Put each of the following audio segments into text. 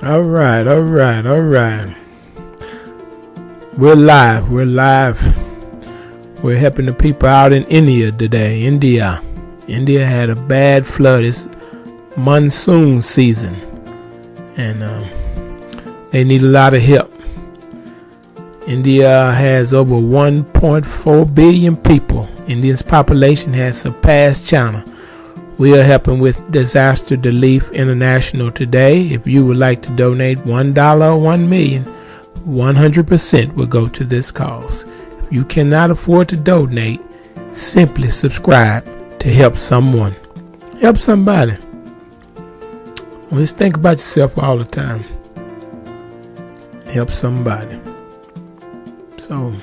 All right. We're live. We're helping the people out in India today. India had a bad flood. It's monsoon season, and they need a lot of help. India has over 1.4 billion people. India's population has surpassed China. We are helping with Disaster Relief International today. If you would like to donate $1 or $1 million, 100% will go to this cause. If you cannot afford to donate, simply subscribe to help someone. Help somebody. Always think about yourself all the time. Help somebody. So,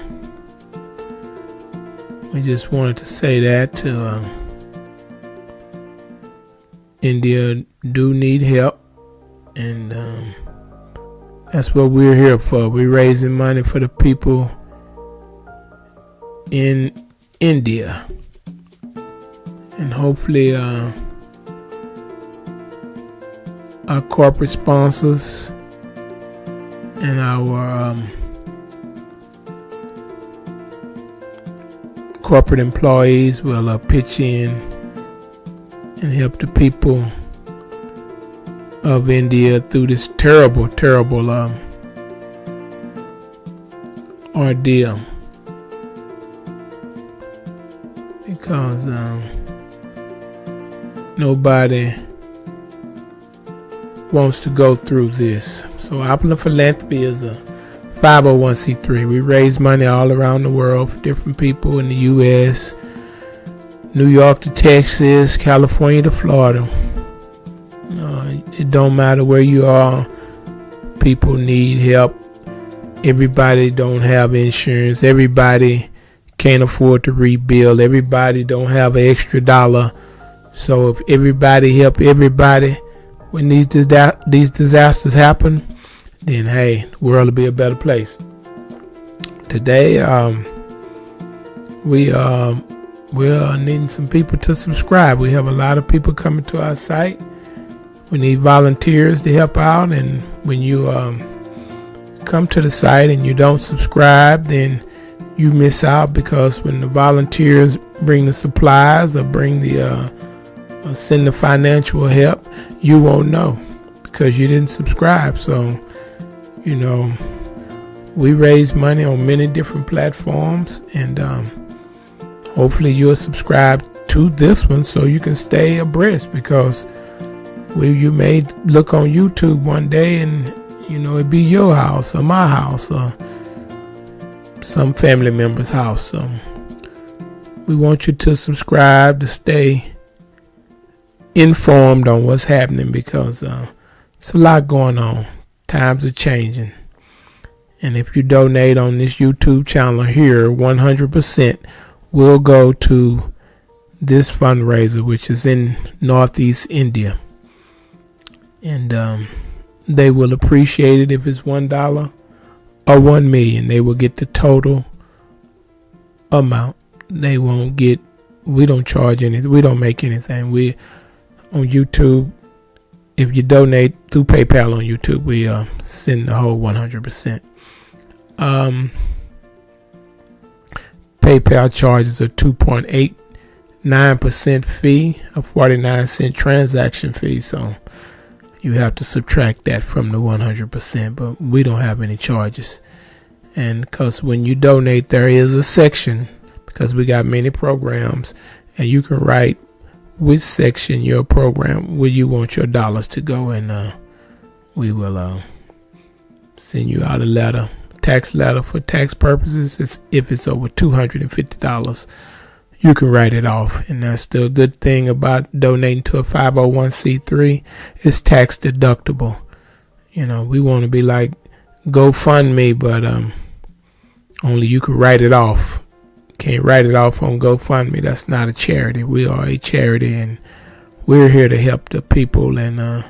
we just wanted to say that to India do need help, and that's what we're here for. We're raising money for the people in India, and hopefully our corporate sponsors and our corporate employees will pitch in and help the people of India through this terrible ordeal, because nobody wants to go through this. So Opulent Philanthropy is a 501c3. We raise money all around the world for different people in the U.S., New York to Texas, California to Florida. It don't matter where you are. People need help. Everybody don't have insurance. Everybody can't afford to rebuild. Everybody don't have an extra dollar. So if everybody help everybody when these disasters happen, then hey, the world will be a better place. Today, we're needing some people to subscribe. We have a lot of people coming to our site. We need volunteers to help out, and when you come to the site and you don't subscribe, then you miss out, because when the volunteers bring the supplies or bring the send the financial help, you won't know because you didn't subscribe. So, we raise money on many different platforms, and hopefully you'll subscribe to this one so you can stay abreast, because you may look on YouTube one day and it'd be your house or my house or some family member's house. So we want you to subscribe to stay informed on what's happening, because it's a lot going on. Times are changing. And if you donate on this YouTube channel here, 100% will go to this fundraiser, which is in Northeast India. And they will appreciate it if it's $1 or $1 million. They will get the total amount. We don't charge anything. We don't make anything. We on YouTube, if you donate through PayPal on YouTube, we send the whole 100%. PayPal charges a 2.89% fee, a 49-cent transaction fee. So you have to subtract that from the 100%, but we don't have any charges. And because when you donate, there is a section, because we got many programs, and you can write which section your program where you want your dollars to go, and we will send you out a letter, tax letter for tax purposes. If it's over $250, you can write it off. And that's the good thing about donating to a 501c3. It's tax deductible. We want to be like GoFundMe, but only you can write it off. Can't write it off on GoFundMe. That's not a charity. We are a charity, and we're here to help the people, and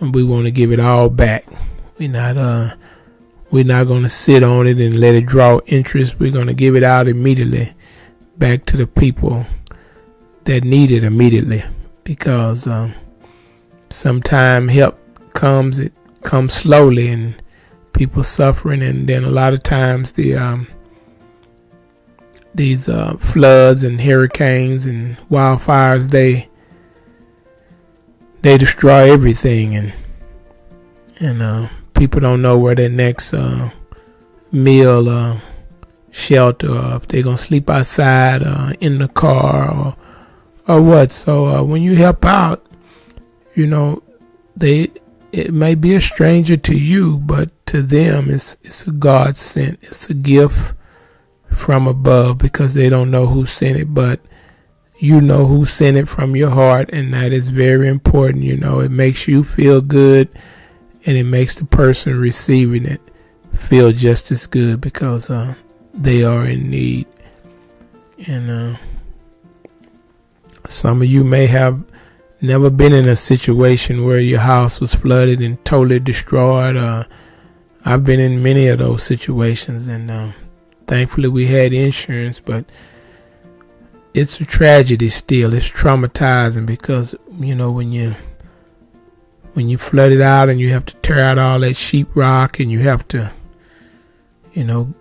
we want to give it all back. We're not going to sit on it and let it draw interest. We're going to give it out immediately back to the people that need it immediately, because sometime help comes come slowly, and people suffering. And then a lot of times these floods and hurricanes and wildfires, they destroy everything, and people don't know where their next meal, shelter, or if they're gonna sleep outside, in the car, or what. So when you help out, it may be a stranger to you, but to them it's a God sent. It's a gift from above, because they don't know who sent it, but you know who sent it from your heart, and that is very important. It makes you feel good, and it makes the person receiving it feel just as good, because they are in need. And some of you may have never been in a situation where your house was flooded and totally destroyed. I've been in many of those situations, and thankfully we had insurance, but it's a tragedy still. It's traumatizing, because when you flood it out and you have to tear out all that sheetrock, and you have to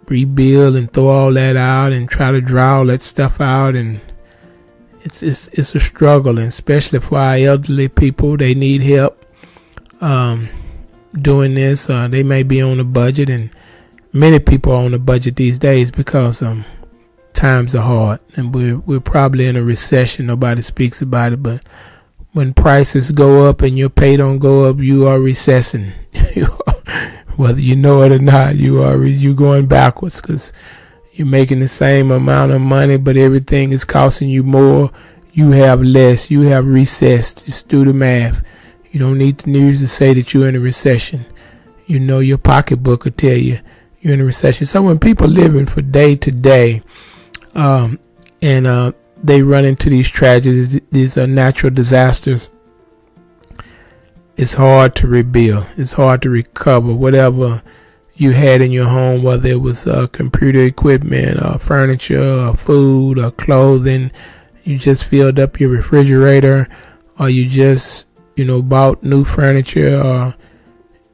rebuild and throw all that out and try to draw all that stuff out, and it's a struggle. And especially for our elderly people, they need help doing this. They may be on a budget, and many people are on a budget these days, because times are hard, and we're probably in a recession. Nobody speaks about it, but when prices go up and your pay don't go up, you are recessing. Whether you know it or not, you're going backwards, because you're making the same amount of money, but everything is costing you more. You have less. You have recessed. Just do the math. You don't need the news to say that you're in a recession. Your pocketbook will tell you you're in a recession. So when people living for day to day, and they run into these tragedies, these natural disasters, it's hard to rebuild. It's hard to recover whatever you had in your home, whether it was computer equipment, or furniture, or food, or clothing. You just filled up your refrigerator, or you just bought new furniture, or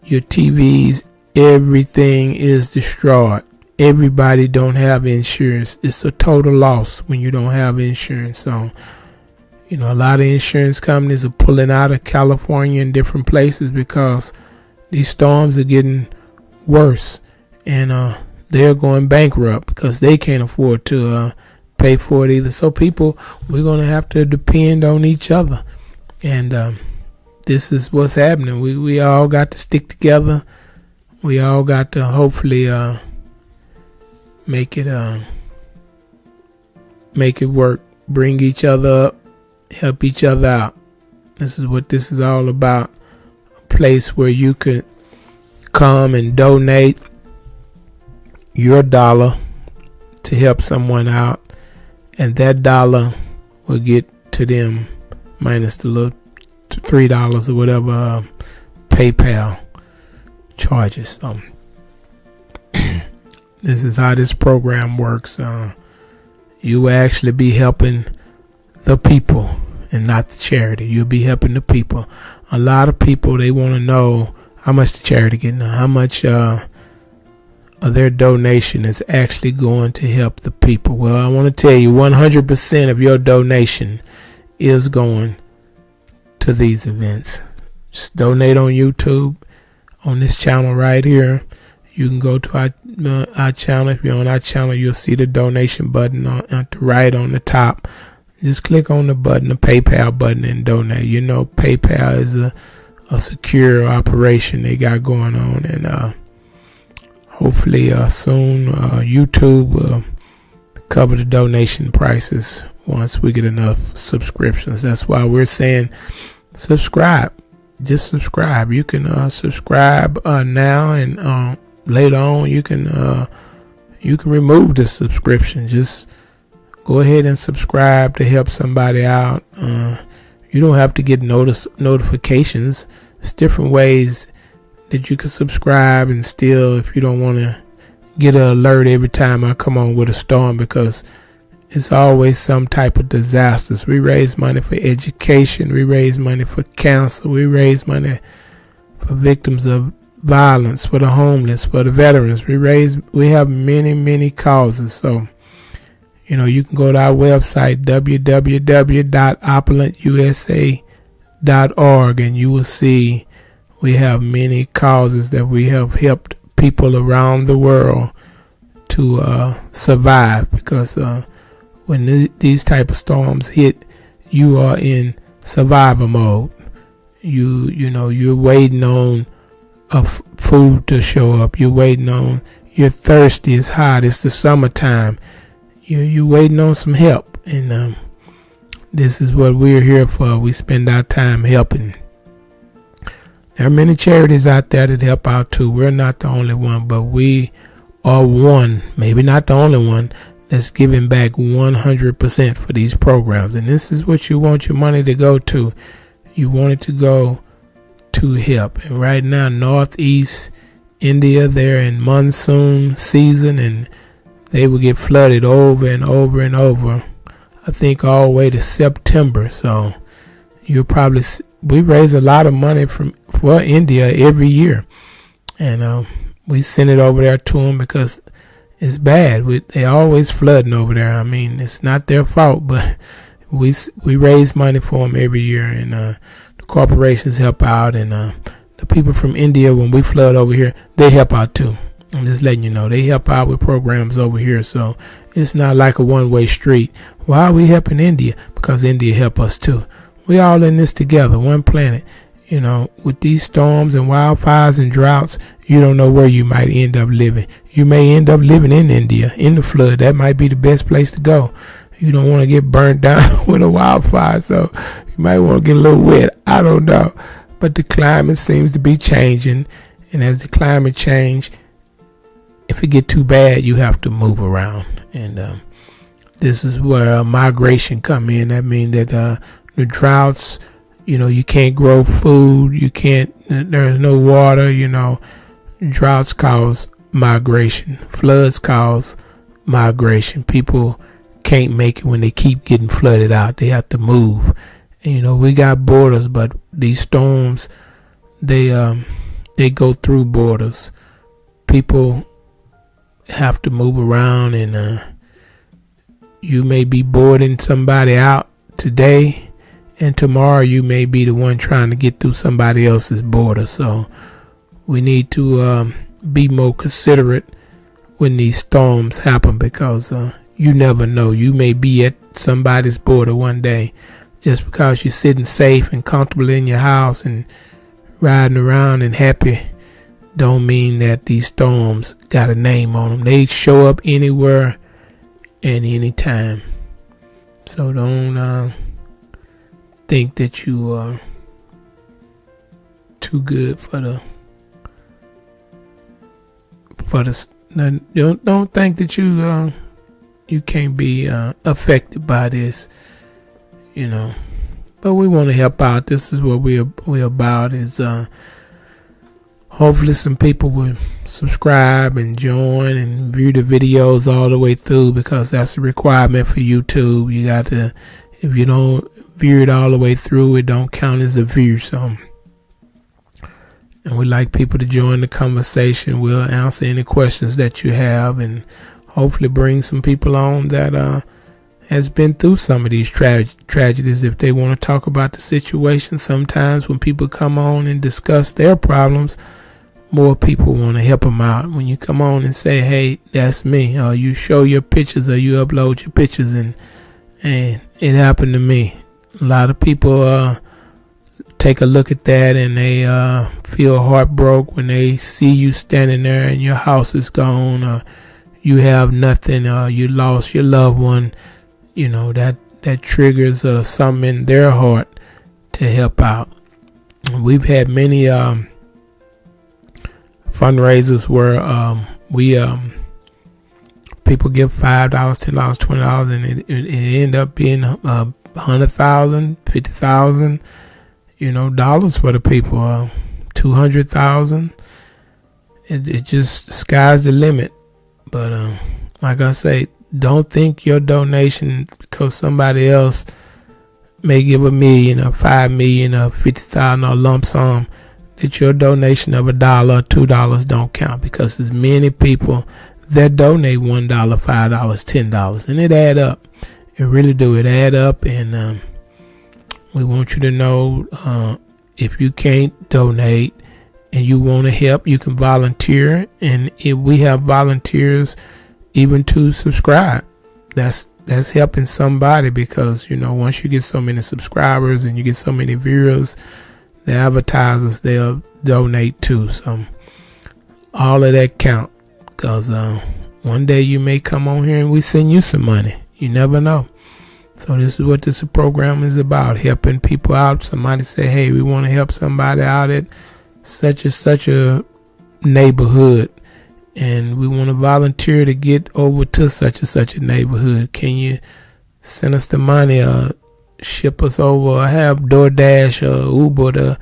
your TVs. Everything is destroyed. Everybody don't have insurance. It's a total loss when you don't have insurance. So, a lot of insurance companies are pulling out of California and different places, because these storms are getting worse, and they're going bankrupt because they can't afford to pay for it either. So we're going to have to depend on each other, and this is what's happening. We all got to stick together. We all got to hopefully make it work, bring each other up, help each other out. This is what this is all about. A place where you could come and donate your dollar to help someone out, and that dollar will get to them minus the little $3 or whatever PayPal charges. This is how this program works. You will actually be helping the people and not the charity. You'll be helping the people. A lot of people, they want to know how much the charity getting, how much of their donation is actually going to help the people. Well, I want to tell you, 100% of your donation is going to these events. Just donate on YouTube, on this channel right here. You can go to our channel. If you're on our channel, you'll see the donation button on the right on the top. Just click on the button, the PayPal button, and donate. PayPal is a secure operation they got going on, and hopefully soon YouTube will cover the donation prices once we get enough subscriptions. That's why we're saying subscribe. Just subscribe. You can subscribe now, and later on you can remove the subscription. Just go ahead and subscribe to help somebody out. You don't have to get notifications. There's different ways that you can subscribe, and still, if you don't want to get an alert every time I come on with a storm, because it's always some type of disasters. We raise money for education. We raise money for cancer. We raise money for victims of violence, for the homeless, for the veterans. We have many causes. So, you can go to our website, www.opulentusa.org, and you will see we have many causes that we have helped people around the world to survive, because when these type of storms hit, you are in survival mode. You're waiting on food to show up. You're waiting on, you're thirsty, it's hot, it's the summertime. You're waiting on some help, and this is what we're here for. We spend our time helping. There are many charities out there that help out too. We're not the only one, but we are one, maybe not the only one, that's giving back 100% for these programs. And this is what you want your money to go to. You want it to go to help. And right now, Northeast India, they're in monsoon season, and they will get flooded over and over and over, I think all the way to September. So we raise a lot of money for India every year, and we send it over there to them because it's bad. They always flooding over there. I mean, it's not their fault, but we raise money for them every year, and the corporations help out, and the people from India, when we flood over here, they help out too. I'm just letting you know, they help out with programs over here. So it's not like a one-way street. Why are we helping India? Because India help us too. We all in this together, one planet. With these storms and wildfires and droughts, you don't know where you might end up living. You may end up living in India, in the flood. That might be the best place to go. You don't want to get burnt down with a wildfire, so you might want to get a little wet. I don't know. But the climate seems to be changing, and as the climate change, if it get too bad, you have to move around. And this is where migration come in. That means that the droughts, you can't grow food. There's no water. Droughts cause migration. Floods cause migration. People can't make it when they keep getting flooded out. They have to move. And, we got borders, but these storms, they go through borders. People have to move around, and you may be boarding somebody out today, and tomorrow you may be the one trying to get through somebody else's border. So we need to be more considerate when these storms happen, because you never know. You may be at somebody's border one day. Just because you're sitting safe and comfortable in your house and riding around and happy, don't mean that these storms got a name on them. They show up anywhere and anytime. So don't think that you are too good for the. Don't think that you can't be affected by this. But we want to help out. This is what we're about. Is hopefully some people will subscribe and join and view the videos all the way through, because that's a requirement for YouTube. You got to, if you don't view it all the way through, it don't count as a view. So, and we like people to join the conversation. We'll answer any questions that you have, and hopefully bring some people on that has been through some of these tragedies. If they want to talk about the situation, sometimes when people come on and discuss their problems, more people want to help them out. When you come on and say, hey, that's me, or you show your pictures, or you upload your pictures, and it happened to me. A lot of people take a look at that, and they feel heartbroken when they see you standing there and your house is gone, or you have nothing, or you lost your loved one. That triggers something in their heart to help out. We've had many fundraisers where people give $5, $10, $20, and it end up being $100,000, $50,000, dollars for the people. $200,000. It just, sky's the limit. But like I say, don't think your donation, because somebody else may give $1 million or $5 million or $50,000 or lump sum, that your donation of $1 or $2 don't count, because there's many people that donate $1, $5, $10, and it add up. It really do. It add up, and we want you to know, if you can't donate and you want to help, you can volunteer, and if we have volunteers even to subscribe, that's helping somebody, because once you get so many subscribers and you get so many viewers, the advertisers, they'll donate too. So all of that count, because one day you may come on here and we send you some money. You never know. So this is what this program is about, helping people out. Somebody say, hey, we want to help somebody out at such a neighborhood, and we want to volunteer to get over to such a neighborhood. Can you send us the money, or ship us over, or have DoorDash or Uber to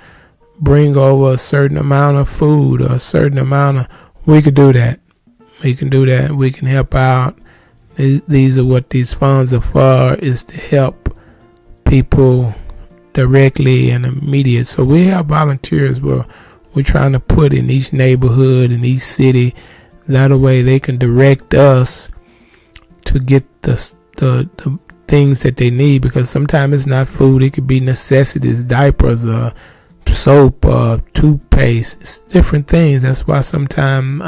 bring over a certain amount of food, or a certain amount of... We could do that. We can do that. We can help out. These are what these funds are for, is to help people directly and immediate. So we have volunteers where we're trying to put in each neighborhood, in each city. That way they can direct us to get the things that they need, because sometimes it's not food. It could be necessities, diapers, soap, toothpaste. It's different things. That's why sometimes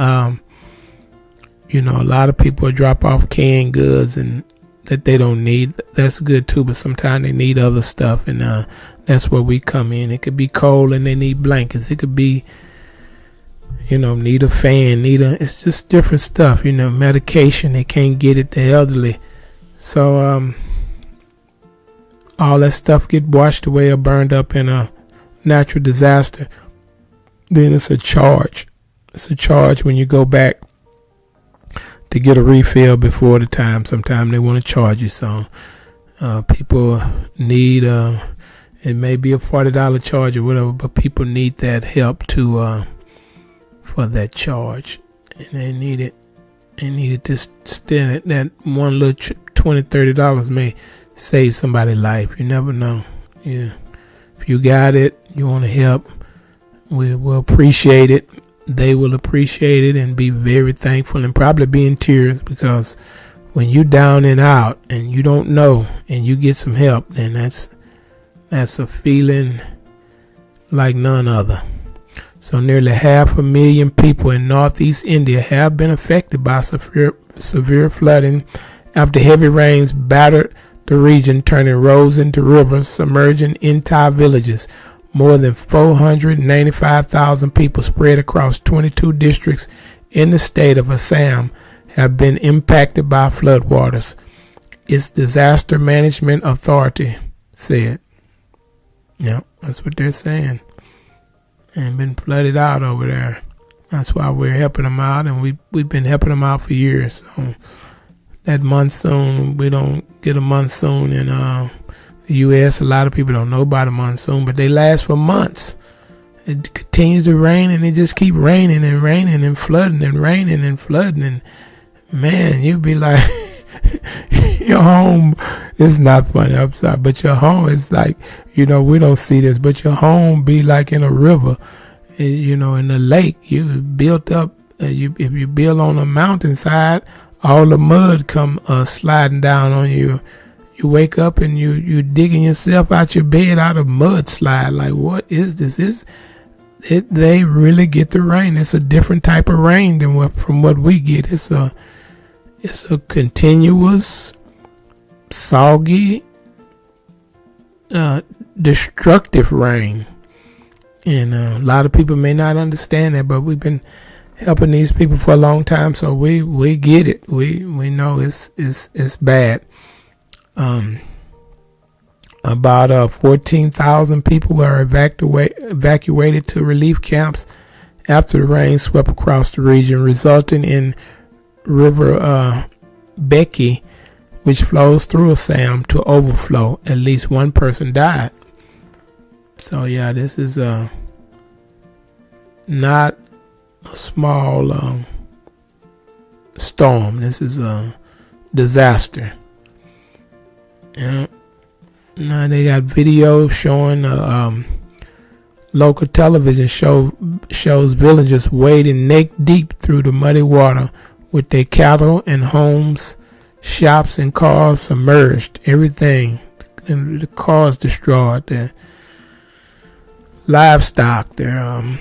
a lot of people drop off canned goods and that they don't need. That's good too, but sometimes they need other stuff, and that's where we come in. It could be cold and they need blankets. It could be need a fan, it's just different stuff, medication. They can't get it, the elderly. So all that stuff get washed away or burned up in a natural disaster. Then it's a charge. It's a charge when you go back to get a refill before the time. Sometimes they want to charge you. So people need, it may be a $40 charge or whatever, but people need that help to for that charge, and they need it. They need it to stand it. That one little $20, $30 may save somebody's life. You never know. Yeah, if you got it, you want to help, we will appreciate it. They will appreciate it and be very thankful, and probably be in tears, because when you down and out and you don't know and you get some help, then that's a feeling like none other. So nearly 500,000 people in northeast India have been affected by severe flooding after heavy rains battered the region, turning roads into rivers, submerging entire villages. More than 495,000 people spread across 22 districts in the state of Assam have been impacted by floodwaters, its disaster management authority said. Yep, that's what they're saying. And been flooded out over there. That's why we're helping them out, and we've been helping them out for years. So that monsoon, we don't get a monsoon in the U.S. A lot of people don't know about a monsoon, but they last for months. It continues to rain, and it just keep raining and raining and flooding and raining and flooding. And man, you'd be like, your home is not funny, I'm sorry, but your home is like, we don't see this, but your home be like in a river, in a lake. You built up, if you build on a mountainside, all the mud come sliding down on you. You wake up and you digging yourself out your bed out of mudslide. Like, what is this? They really get the rain. It's a different type of rain than from what we get. It's a continuous, soggy, destructive rain. And a lot of people may not understand that, but we've been helping these people for a long time, so we get it. We know it's bad. About 14,000 people were evacuated to relief camps after the rain swept across the region, resulting in River Becky, which flows through Assam, to overflow. At least one person died. So yeah, this is not a small storm. This is a disaster. Yeah. Now they got video showing Local television shows villagers wading neck deep through the muddy water with their cattle and homes, shops and cars submerged. Everything. And the cars destroyed. Their livestock, their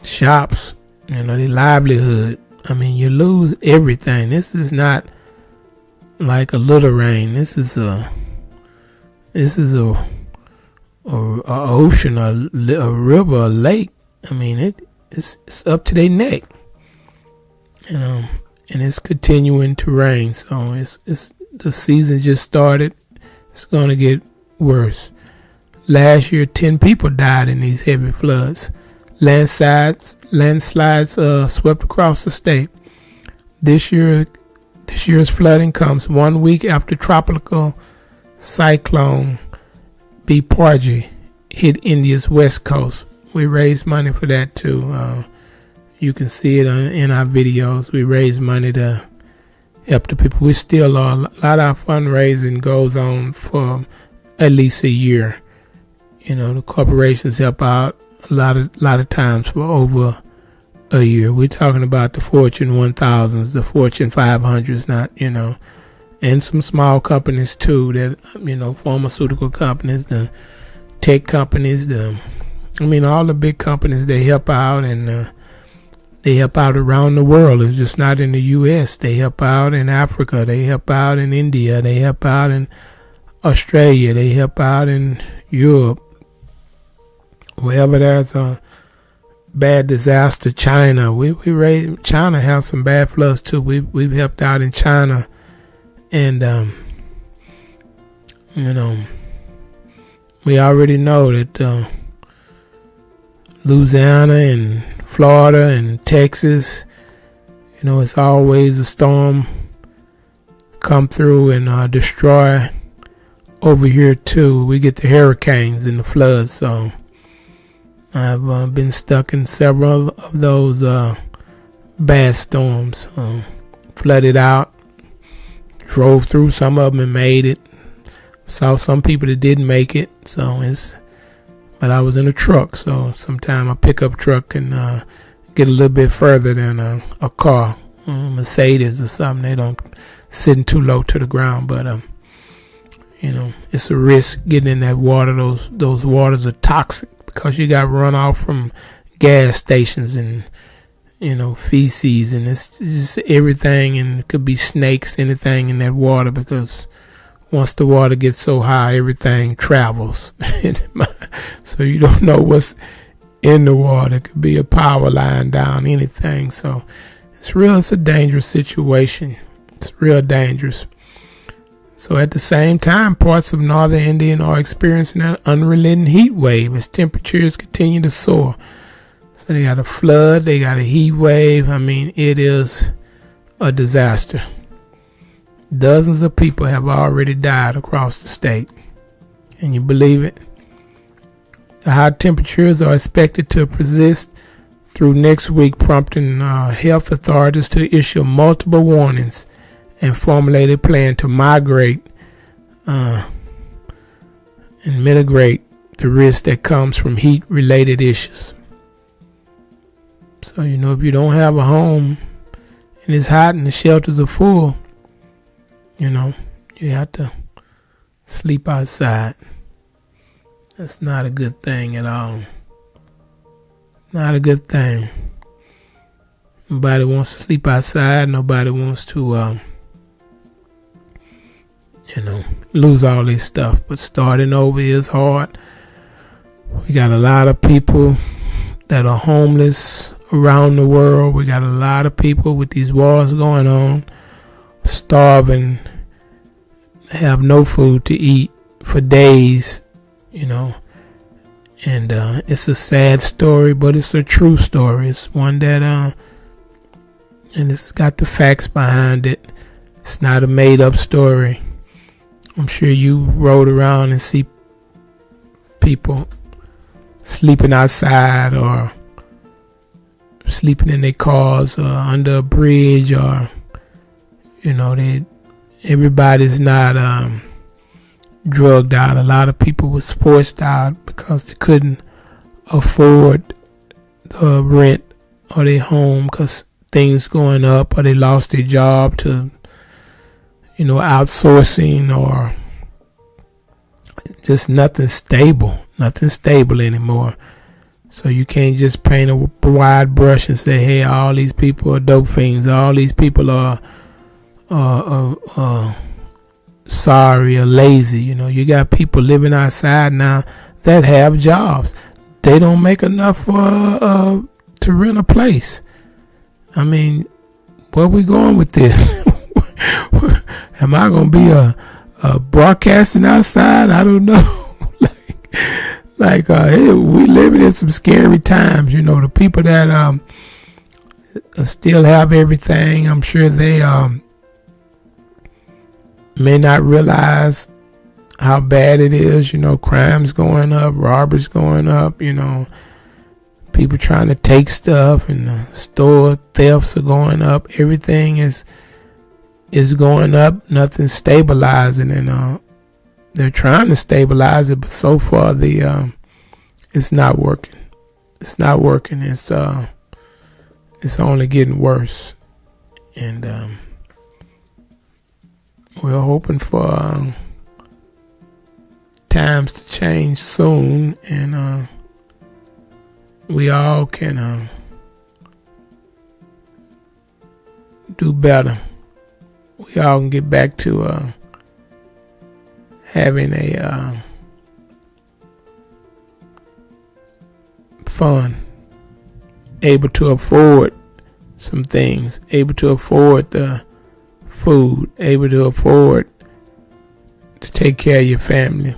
shops, their livelihood. I mean, you lose everything. This is not like a little rain. This is a ocean, a river, a lake. I mean, it's up to their neck, and it's continuing to rain. So it's the season just started. It's gonna get worse. Last year, 10 people died in these heavy floods. Landslides swept across the state. This year's flooding comes 1 week after tropical cyclone Biparji hit India's west coast. We raised money for that too. You can see it in our videos. We raise money to help the people. We still are. A lot of our fundraising goes on for at least a year. The corporations help out a lot of times for over a year. We're talking about the Fortune 1000s, the Fortune 500s, not, and some small companies too, that, pharmaceutical companies, the tech companies, all the big companies, they help out, and they help out around the world. It's just not in the U.S. They help out in Africa. They help out in India. They help out in Australia. They help out in Europe. Wherever there's a bad disaster, China. China have some bad floods too. We've helped out in China, and we already know that Louisiana and Florida and Texas, it's always a storm come through and destroy. Over here too, we get the hurricanes and the floods. So I've been stuck in several of those bad storms. Flooded out, drove through some of them and made it. Saw some people that didn't make it. But I was in a truck, so sometimes a pickup truck can get a little bit further than a car, Mercedes or something. They don't sitting too low to the ground, but it's a risk getting in that water. Those waters are toxic because you got runoff from gas stations and feces, and it's just everything, and it could be snakes, anything in that water, because once the water gets so high, everything travels. So you don't know what's in the water. It could be a power line down, anything. So it's a dangerous situation. It's real dangerous. So at the same time, parts of northern India are experiencing an unrelenting heat wave as temperatures continue to soar. So they got a flood, they got a heat wave. It is a disaster. Dozens of people have already died across the state. Can you believe it? The high temperatures are expected to persist through next week, prompting health authorities to issue multiple warnings and formulate a plan to migrate and mitigate the risk that comes from heat-related issues. So, if you don't have a home and it's hot and the shelters are full, you have to sleep outside. That's not a good thing at all. Not a good thing. Nobody wants to sleep outside. Nobody wants to, lose all this stuff. But starting over is hard. We got a lot of people that are homeless around the world. We got a lot of people with these wars going on, starving, have no food to eat for days, and it's a sad story, but it's a true story. It's one that and it's got the facts behind it. It's not a made up story. I'm sure you rode around and see people sleeping outside or sleeping in their cars or under a bridge, or everybody's not drugged out. A lot of people was forced out because they couldn't afford the rent or their home because things going up, or they lost their job to, outsourcing, or just nothing stable anymore. So you can't just paint a wide brush and say, hey, all these people are dope fiends, all these people are sorry or lazy. You got people living outside now that have jobs. They don't make enough to rent a place. I mean, where we going with this? Am I going to be a broadcasting outside? I don't know. We living in some scary times. The people that still have everything, I'm sure they may not realize how bad it is. Crime's going up, robberies going up, people trying to take stuff, and store thefts are going up. Everything is going up. Nothing's stabilizing, and they're trying to stabilize it, but so far it's not working. It's not working. It's only getting worse, and we're hoping for times to change soon, and we all can do better. We all can get back to having a fun, able to afford some things, able to afford the food, able to afford to take care of your family,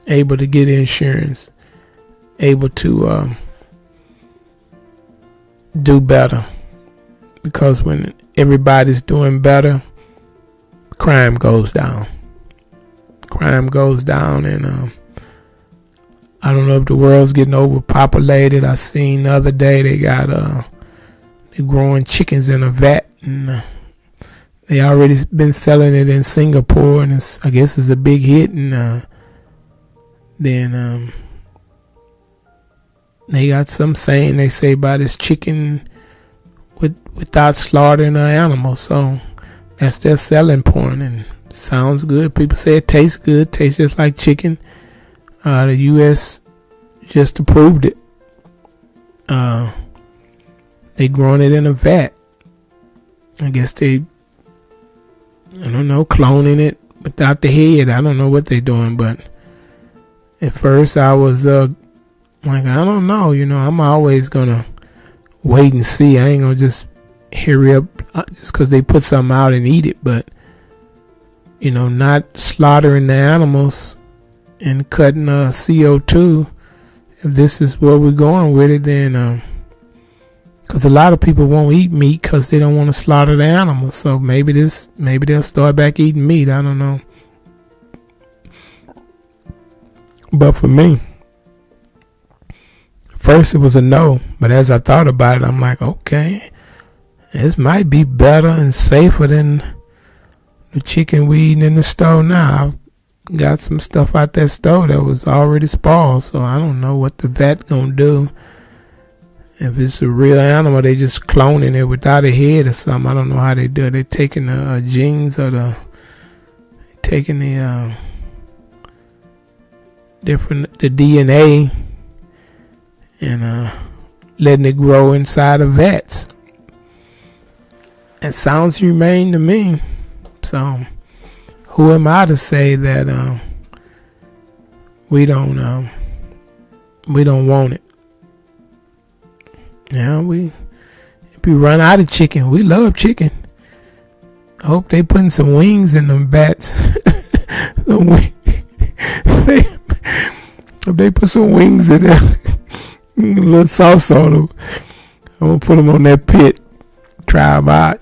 able to get insurance, able to do better. Because when everybody's doing better, crime goes down. Crime goes down, and I don't know if the world's getting overpopulated. I seen the other day they're growing chickens in a vat, and they already been selling it in Singapore, and I guess it's a big hit. And then they got some saying they say about this chicken without slaughtering an animal, so that's their selling point, and sounds good. People say it tastes good, tastes just like chicken. The U.S. just approved it. They growing it in a vat. I guess they, cloning it without the head. I don't know what they're doing, but at first I was I don't know. I'm always gonna wait and see. I ain't gonna just hurry up just because they put something out and eat it, but not slaughtering the animals and cutting CO2. If this is where we're going with it, then because a lot of people won't eat meat because they don't want to slaughter the animals. So maybe they'll start back eating meat. I don't know. But for me, first it was a no, but as I thought about it, I'm like, okay, this might be better and safer than the chicken we eating in the store now. I've got some stuff out that store that was already spoiled, so I don't know what the vet gonna do. If it's a real animal, they just cloning it without a head or something. I don't know how they do it. They're taking the genes or the DNA and letting it grow inside of vats. It sounds humane to me. So who am I to say that we don't want it? Now if we run out of chicken, we love chicken. I hope they putting some wings in them bats. If they put some wings in there, a little sauce on them, I'm gonna put them on that pit, try them out.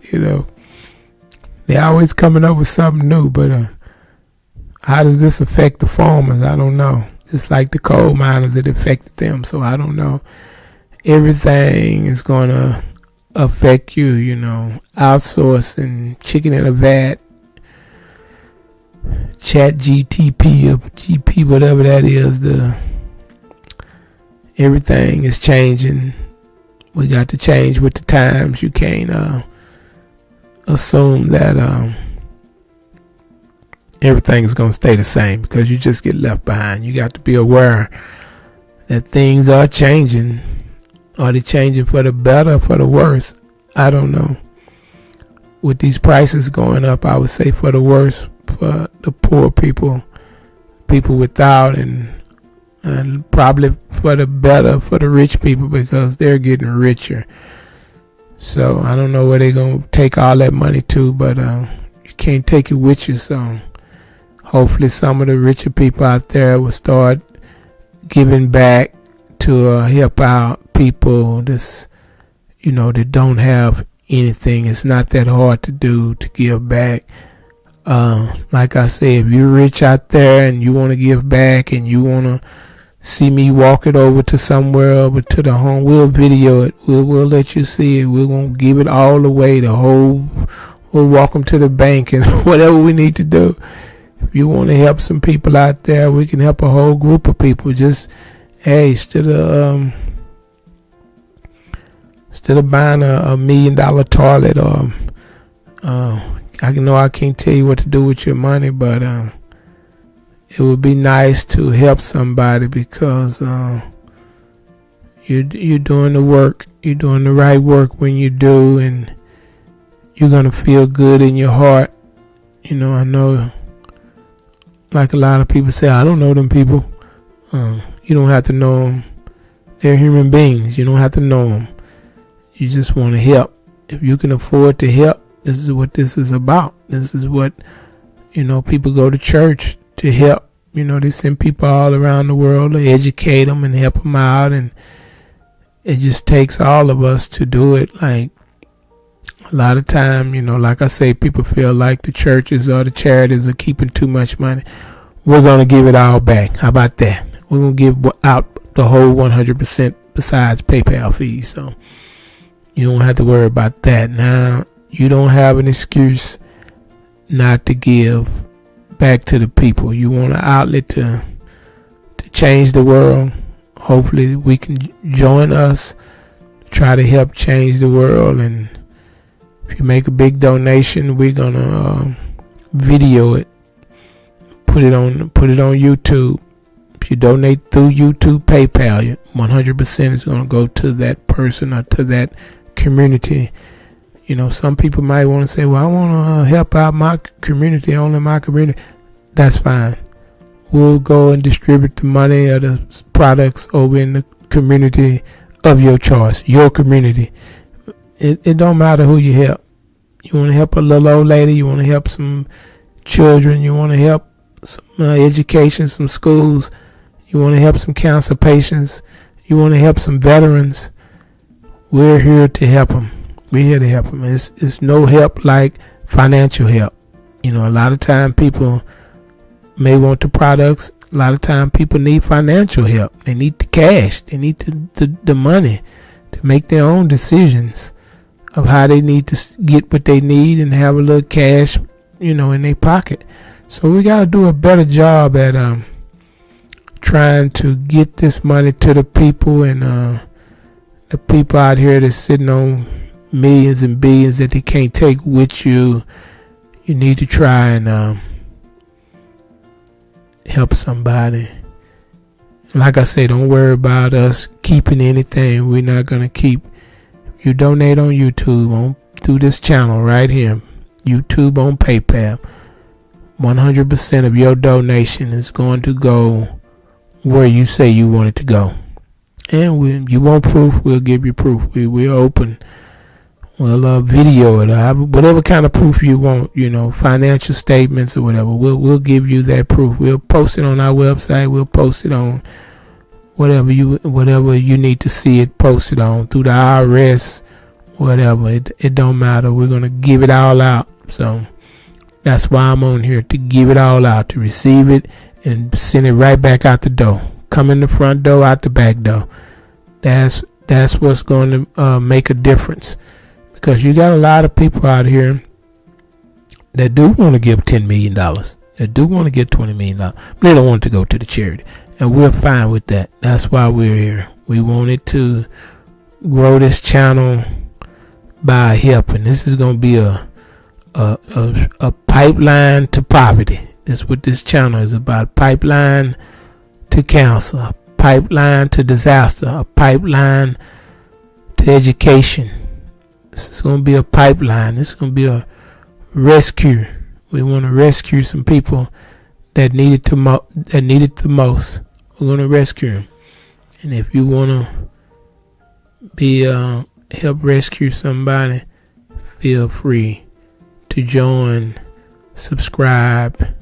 They always coming up with something new, but how does this affect the farmers? I don't know. Just like the coal miners, it affected them, so I don't know. Everything is gonna affect you, outsourcing, chicken in a vat, chat GTP or GP, whatever that is, everything is changing. We got to change with the times. You can't assume that everything is going to stay the same, because you just get left behind. You got to be aware that things are changing. Are they changing for the better or for the worse? I don't know. With these prices going up, I would say for the worse, for the poor people without, and probably for the better for the rich people, because they're getting richer. So I don't know where they're going to take all that money to, but you can't take it with you. So hopefully some of the richer people out there will start giving back to help out people that don't have anything. It's not that hard to do, to give back. Like I say, if you're rich out there and you want to give back and you want to see me walk it over to somewhere, over to the home, we'll video it. We'll let you see it. We won't give it all away. We'll walk them to the bank and whatever we need to do. If you want to help some people out there, we can help a whole group of people. Just, hey, instead of buying a $1 million toilet, or I know I can't tell you what to do with your money, but it would be nice to help somebody, because you're doing the work. You're doing the right work when you do, and you're gonna feel good in your heart. I know, like a lot of people say, I don't know them people. You don't have to know them. They're human beings. You don't have to know them. You just want to help. If you can afford to help, this is what this is about. This is what, people go to church to help. They send people all around the world to educate them and help them out. And it just takes all of us to do it. Like, a lot of time, like I say, people feel like the churches or the charities are keeping too much money. We're going to give it all back. How about that? We're going to give out the whole 100% besides PayPal fees. So you don't have to worry about that. Now, you don't have an excuse not to give back to the people. You want an outlet to change the world. Hopefully we can join us, try to help change the world. And if you make a big donation, we're gonna video it, put it on YouTube. If you donate through YouTube, PayPal, 100% is gonna go to that person or to that community. Some people might want to say, well, I want to help out my community, only my community. That's fine. We'll go and distribute the money or the products over in the community of your choice, your community. It don't matter who you help. You want to help a little old lady, you want to help some children, you want to help some education, some schools, you want to help some cancer patients, you want to help some veterans. We're here to help them. We're here to help them. It's no help like financial help. A lot of time people may want the products. A lot of time people need financial help. They need the cash. They need the money to make their own decisions of how they need to get what they need and have a little cash, in their pocket. So we got to do a better job at trying to get this money to the people, and the people out here that's sitting on millions and billions that they can't take with you. You need to try and help somebody. Like I say, don't worry about us keeping anything. We're not going to keep. You donate on YouTube, through this channel right here, YouTube, on PayPal, 100% of your donation is going to go where you say you want it to go. And you want proof, we'll give you proof. We're open. We'll video it, whatever kind of proof you want, financial statements or whatever. We'll give you that proof. We'll post it on our website. We'll post it on whatever you need to see it posted on, through the IRS, whatever. It don't matter. We're gonna give it all out. So that's why I'm on here, to give it all out, to receive it and send it right back out the door. Come in the front door, out the back door. That's what's going to make a difference. Because you got a lot of people out here that do want to give $10 million, that do want to get $20 million, but they don't want to go to the charity. And we're fine with that. That's why we're here. We wanted to grow this channel by helping. This is going to be a pipeline to poverty. That's what this channel is about. Pipeline to cancer, a pipeline to disaster, a pipeline to education. This is going to be a pipeline. This is going to be a rescue. We want to rescue some people that need it the most. We're going to rescue them. And if you want to be help rescue somebody, feel free to join, subscribe,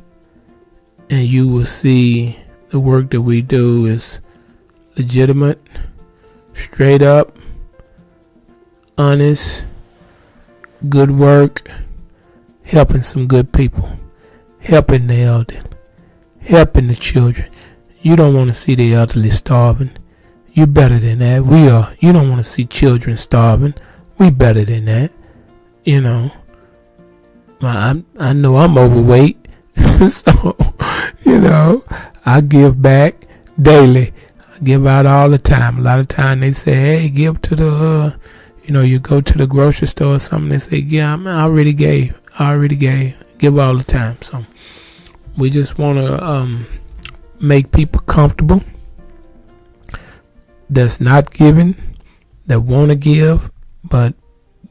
and you will see the work that we do is legitimate, straight up, honest, good work, helping some good people, helping the elderly, helping the children. You don't want to see the elderly starving. You're better than that. We are. You don't want to see children starving. We better than that. You know, I know I'm overweight. So, you know, I give back daily. I give out all the time. A lot of time they say, hey, give to the, you go to the grocery store or something. They say, yeah, I already gave. Give all the time. So we just want to make people comfortable that's not giving, that want to give, but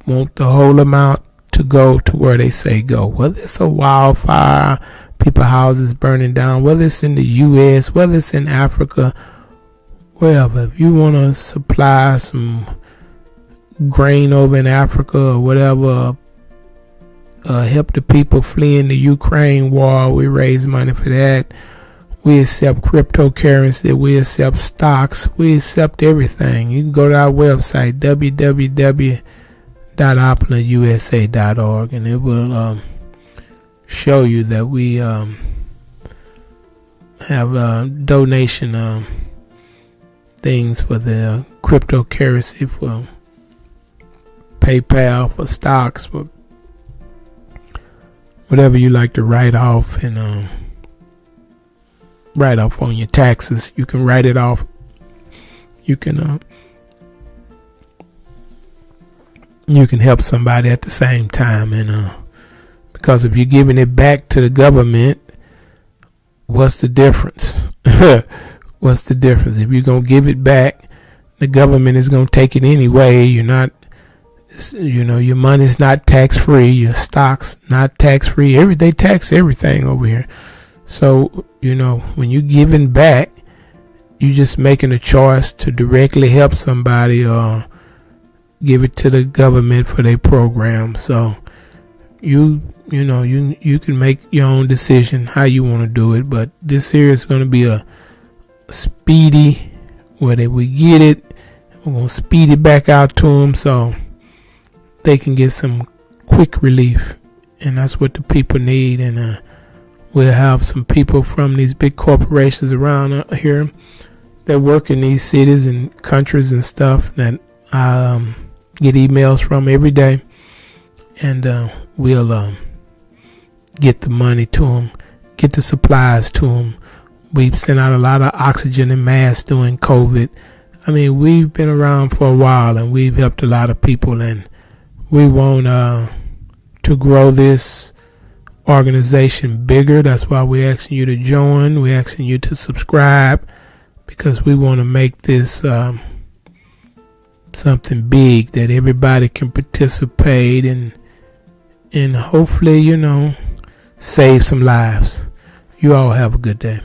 want the whole amount to go to where they say go. Whether it's a wildfire, people houses burning down, whether it's in the U.S., whether it's in Africa, wherever. If you want to supply some grain over in Africa or whatever, help the people fleeing the Ukraine war, we raise money for that. We accept cryptocurrency, we accept stocks, we accept everything. You can go to our website, www.opulentusa.org, and it will show you that we have donation things for the cryptocurrency, for PayPal, for stocks, for whatever you like to write off, and write off on your taxes. You can write it off. You can help somebody at the same time, and because if you're giving it back to the government, what's the difference? What's the difference? If you're gonna give it back, the government is gonna take it anyway. You're not, your money's not tax free. Your stocks not tax free. They tax everything over here. So, when you're giving back, you're just making a choice to directly help somebody or give it to the government for their program. So, you can make your own decision how you want to do it. But this here is going to be a speedy, whether we get it, we're going to speed it back out to them so they can get some quick relief. And that's what the people need. And we'll have some people from these big corporations around here that work in these cities and countries and stuff that I get emails from every day. And we'll get the money to them, get the supplies to them. We've sent out a lot of oxygen and masks during COVID. I mean, we've been around for a while, and we've helped a lot of people. And we want to grow this organization bigger. That's why we're asking you to join. We're asking you to subscribe, because we want to make this something big that everybody can participate in, and hopefully, save some lives. You all have a good day.